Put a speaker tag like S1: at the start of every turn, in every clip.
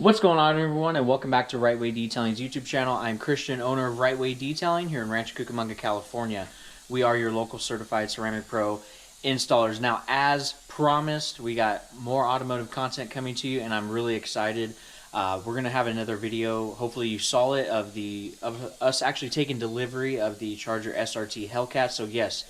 S1: What's going on, everyone, and welcome back to Rite-Way Detailing's YouTube channel. I'm Christian, owner of Rite-Way Detailing here in Rancho Cucamonga, California. We are your local certified ceramic pro installers. Now, as promised, we got more automotive content coming to you, and I'm really excited. We're going to have another video, hopefully you saw it, of us actually taking delivery of the Charger Srt Hellcat. So yes,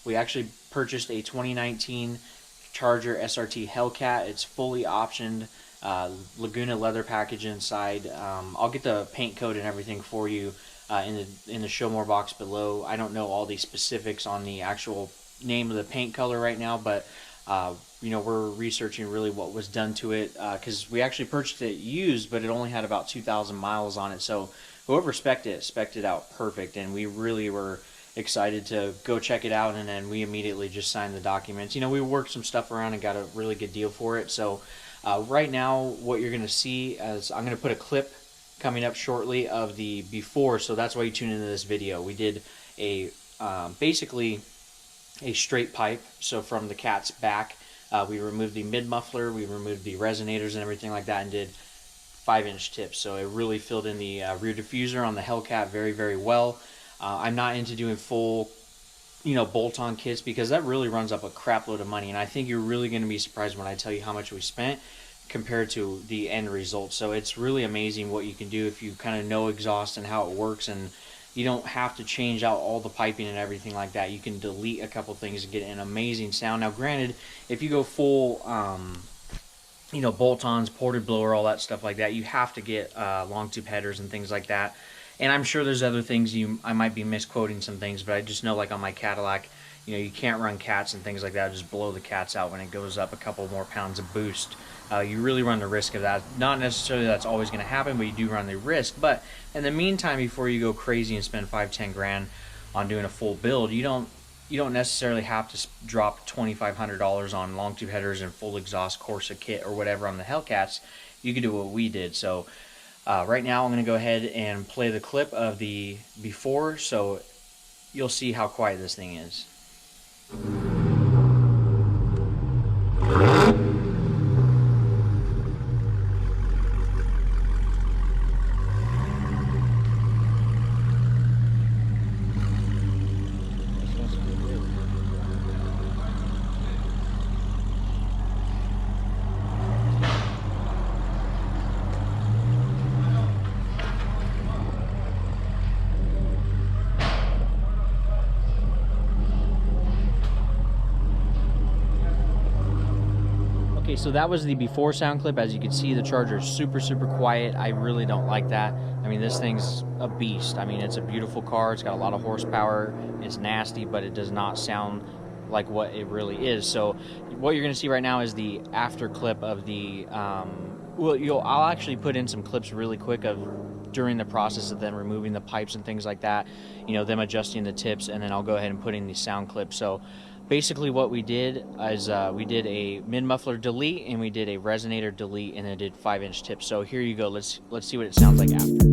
S1: we actually purchased a 2019 Charger Srt Hellcat. It's fully optioned. Laguna leather package inside. I'll get the paint code and everything for you in the show more box below. I don't know all the specifics on the actual name of the paint color right now, but you know, we're researching really what was done to it, because we actually purchased it used, but it only had about 2,000 miles on it. So whoever spec'd it out perfect, and we really were excited to go check it out. And then we immediately just signed the documents. You know, we worked some stuff around and got a really good deal for it. So right now, what you're going to see is I'm going to put a clip coming up shortly of the before, so that's why you tune into this video. We did a basically a straight pipe, so from the cat's back, we removed the mid-muffler, we removed the resonators and everything like that, and did 5-inch tips. So it really filled in the rear diffuser on the Hellcat very, very well. I'm not into doing full, you know, bolt-on kits, because that really runs up a crap load of money, and I think you're really going to be surprised when I tell you how much we spent compared to the end result. So it's really amazing what you can do if you kind of know exhaust and how it works, and you don't have to change out all the piping and everything like that. You can delete a couple things and get an amazing sound. Now granted, if you go full you know, bolt-ons, ported blower, all that stuff like that, you have to get long tube headers and things like that. And I'm sure there's other things I might be misquoting some things, but I just know, like on my Cadillac, you know, you can't run cats and things like that. Just blow the cats out when it goes up a couple more pounds of boost. You really run the risk of that. Not necessarily that's always going to happen, but you do run the risk. But in the meantime, before you go crazy and spend $5–10 grand on doing a full build, you don't necessarily have to drop $2,500 on long tube headers and full exhaust Corsa kit or whatever on the Hellcats. You can do what we did. So right now I'm going to go ahead and play the clip of the before, so you'll see how quiet this thing is. Okay, so that was the before sound clip. As you can see, the Charger is super, super quiet. I really don't like that. I mean, this thing's a beast. I mean, it's a beautiful car. It's got a lot of horsepower. It's nasty, but it does not sound like what it really is. So what you're going to see right now is the after clip of the, I'll actually put in some clips really quick of during the process of them removing the pipes and things like that, you know, them adjusting the tips, and then I'll go ahead and put in the sound clip. So basically what we did is we did a mid-muffler delete, and we did a resonator delete, and then did 5-inch tips. So here you go. Let's see what it sounds like after.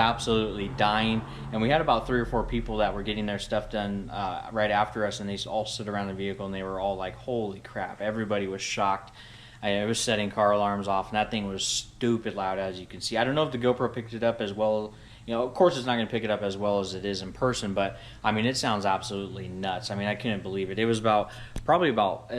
S1: absolutely dying, and we had about 3 or 4 people that were getting their stuff done right after us, and they all stood around the vehicle and they were all like, holy crap. Everybody was shocked. It was setting car alarms off, and that thing was stupid loud, as you can see. I don't know if the GoPro picked it up as well. You know, of course it's not going to pick it up as well as it is in person, but I mean, it sounds absolutely nuts. I mean, I couldn't believe it. It was probably about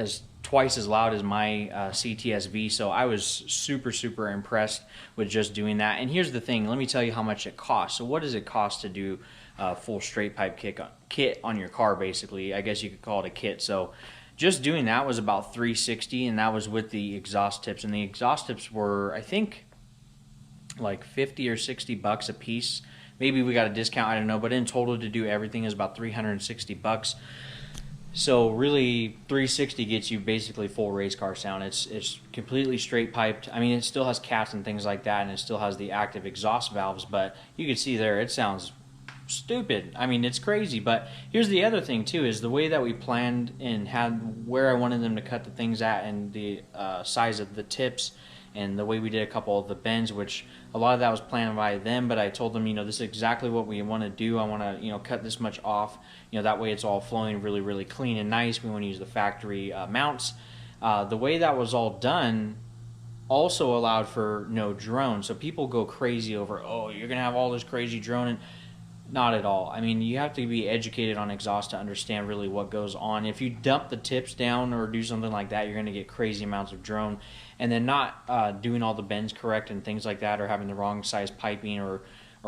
S1: twice as loud as my CTSV, so I was super impressed with just doing that. And here's the thing, let me tell you how much it costs. So what does it cost to do a full straight pipe kit on your car, basically? I guess you could call it a kit. So just doing that was about $360, and that was with the exhaust tips. And the exhaust tips were, I think, like 50 or 60 bucks a piece. Maybe we got a discount, I don't know, but in total to do everything is about 360 bucks. So really, 360 gets you basically full race car sound. It's completely straight piped. I mean, it still has cats and things like that, and it still has the active exhaust valves, but you can see there, it sounds stupid. I mean, it's crazy. But here's the other thing too, is the way that we planned and had where I wanted them to cut the things at, and the size of the tips, and the way we did a couple of the bends, which a lot of that was planned by them, but I told them, you know, this is exactly what we want to do. I want to, you know, cut this much off, you know, that way it's all flowing really clean and nice. We want to use the factory mounts. The way that was all done also allowed for no drone. So people go crazy over, oh, you're going to have all this crazy drone, and not at all. I mean, you have to be educated on exhaust to understand really what goes on. If you dump the tips down or do something like that, you're going to get crazy amounts of drone. And then not doing all the bends correct and things like that, or having the wrong size piping or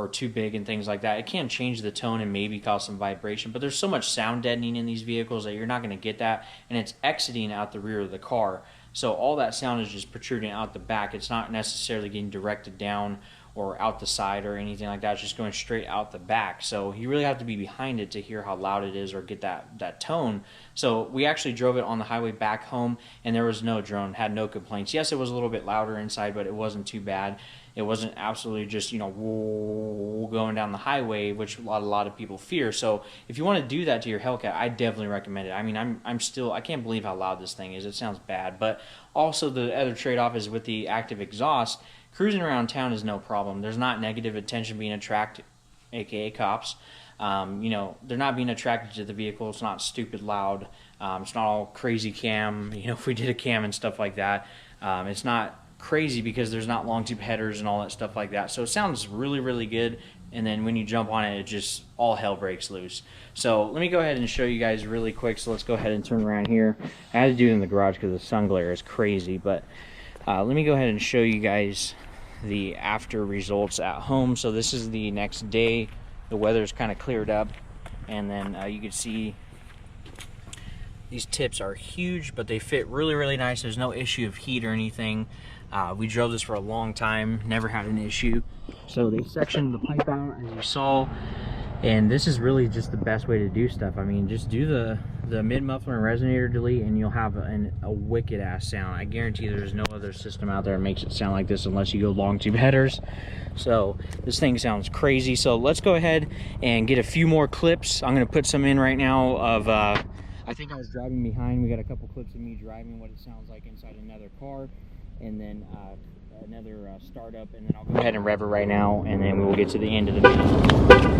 S1: too big and things like that, it can change the tone and maybe cause some vibration. But there's so much sound deadening in these vehicles that you're not going to get that, and it's exiting out the rear of the car. So all that sound is just protruding out the back. It's not necessarily getting directed down or out the side or anything like that. It's just going straight out the back. So you really have to be behind it to hear how loud it is or get that tone. So we actually drove it on the highway back home, and there was no drone, had no complaints. Yes, it was a little bit louder inside, but it wasn't too bad. It wasn't absolutely just, you know, going down the highway, which a lot of people fear. So if you want to do that to your Hellcat, I definitely recommend it. I mean, I can't believe how loud this thing is. It sounds bad. But also the other trade-off is with the active exhaust, cruising around town is no problem. There's not negative attention being attracted, aka cops. You know, they're not being attracted to the vehicle. It's not stupid loud. It's not all crazy cam. You know, if we did a cam and stuff like that, it's not crazy because there's not long tube headers and all that stuff like that. So it sounds really good, and then when you jump on it, it just all hell breaks loose. So let me go ahead and show you guys really quick. So let's go ahead and turn around here. I had to do it in the garage because the sun glare is crazy, but let me go ahead and show you guys the after results at home. So this is the next day. The weather's kind of cleared up, and then you can see these tips are huge, but they fit really nice. There's no issue of heat or anything. We drove this for a long time, never had an issue. So they sectioned the pipe out, as you saw, and this is really just the best way to do stuff. I mean, just do the mid-muffler and resonator delete, and you'll have a wicked ass sound. I guarantee there's no other system out there that makes it sound like this unless you go long tube headers. So this thing sounds crazy. So let's go ahead and get a few more clips. I'm going to put some in right now of I think I was driving behind. We got a couple clips of me driving what it sounds like inside another car, and then another startup, and then I'll go ahead and rev it right now, and then we will get to the end of the video.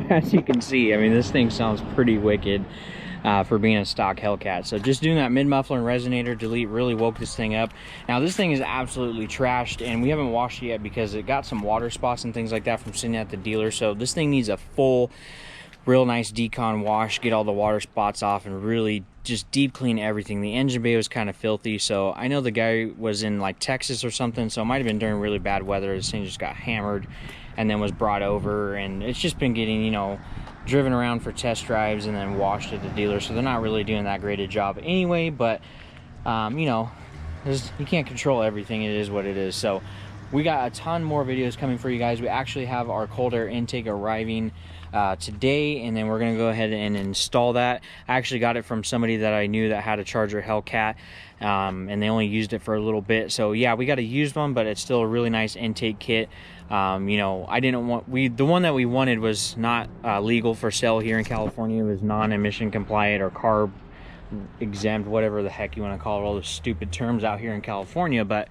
S1: As you can see, I mean, this thing sounds pretty wicked for being a stock Hellcat. So just doing that mid-muffler and resonator delete really woke this thing up. Now this thing is absolutely trashed, and we haven't washed it yet because it got some water spots and things like that from sitting at the dealer. So this thing needs a full real nice decon wash, get all the water spots off, and really just deep clean everything. The engine bay was kind of filthy, so I know the guy was in like Texas or something, so it might have been during really bad weather. This thing just got hammered and then was brought over, and it's just been getting, you know, driven around for test drives and then washed at the dealer, so they're not really doing that great a job anyway. But you know, you can't control everything. It is what it is. So we got a ton more videos coming for you guys. We actually have our cold air intake arriving today, and then we're gonna go ahead and install that. I actually got it from somebody that I knew that had a Srt Hellcat, and they only used it for a little bit. So yeah, we got a used one, but it's still a really nice intake kit. You know, I didn't want, the one that we wanted was not legal for sale here in California. It was non-emission compliant or carb exempt, whatever the heck you want to call it, all those stupid terms out here in California. But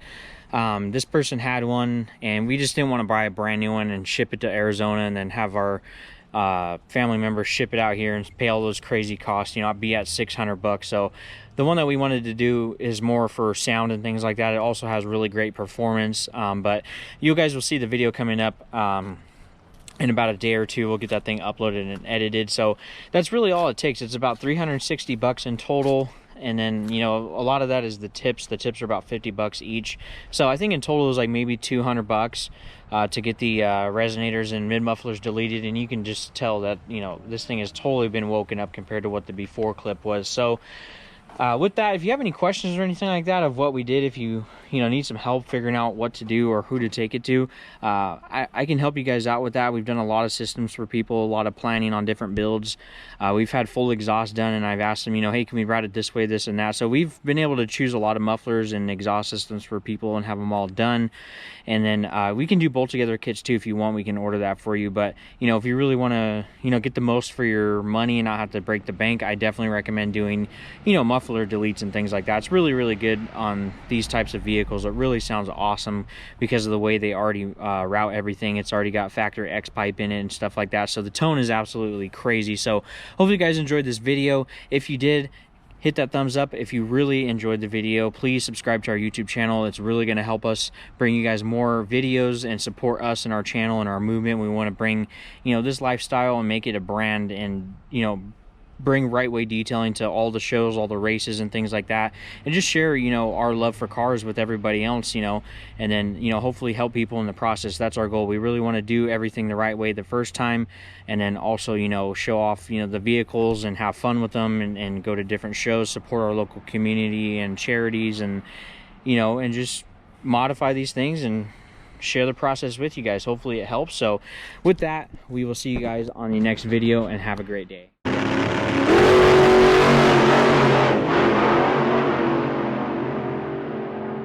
S1: this person had one, and we just didn't want to buy a brand new one and ship it to Arizona and then have our family members ship it out here and pay all those crazy costs. You know, I'd be at $600. So the one that we wanted to do is more for sound and things like that. It also has really great performance, but you guys will see the video coming up in about a day or two. We'll get that thing uploaded and edited. So that's really all it takes. It's about $360 in total, and then, you know, a lot of that is the tips. The tips are about $50 each. So I think in total it was like maybe $200 to get the resonators and mid mufflers deleted. And you can just tell that, you know, this thing has totally been woken up compared to what the before clip was. So with that, if you have any questions or anything like that of what we did, if you need some help figuring out what to do or who to take it to, I can help you guys out with that. We've done a lot of systems for people, a lot of planning on different builds. We've had full exhaust done, and I've asked them, you know, hey, can we route it this way, this and that? So we've been able to choose a lot of mufflers and exhaust systems for people and have them all done. And then we can do bolt together kits too if you want. We can order that for you. But, you know, if you really want to, you know, get the most for your money and not have to break the bank, I definitely recommend doing, you know, muffler deletes and things like that. It's really, really good on these types of vehicles. It really sounds awesome because of the way they already route everything. It's already got factory X pipe in it and stuff like that. So the tone is absolutely crazy. So hopefully you guys enjoyed this video. If you did, hit that thumbs up. If you really enjoyed the video, please subscribe to our YouTube channel. It's really going to help us bring you guys more videos and support us and our channel and our movement. We want to bring, you know, this lifestyle and make it a brand, and, you know, bring Rite-Way detailing to all the shows, all the races and things like that, and just share, you know, our love for cars with everybody else, you know, and then, you know, hopefully help people in the process. That's our goal. We really want to do everything the right way the first time, and then also, you know, show off, you know, the vehicles and have fun with them, and go to different shows, support our local community and charities, and, you know, and just modify these things and share the process with you guys. Hopefully it helps. So with that, we will see you guys on the next video, and have a great day.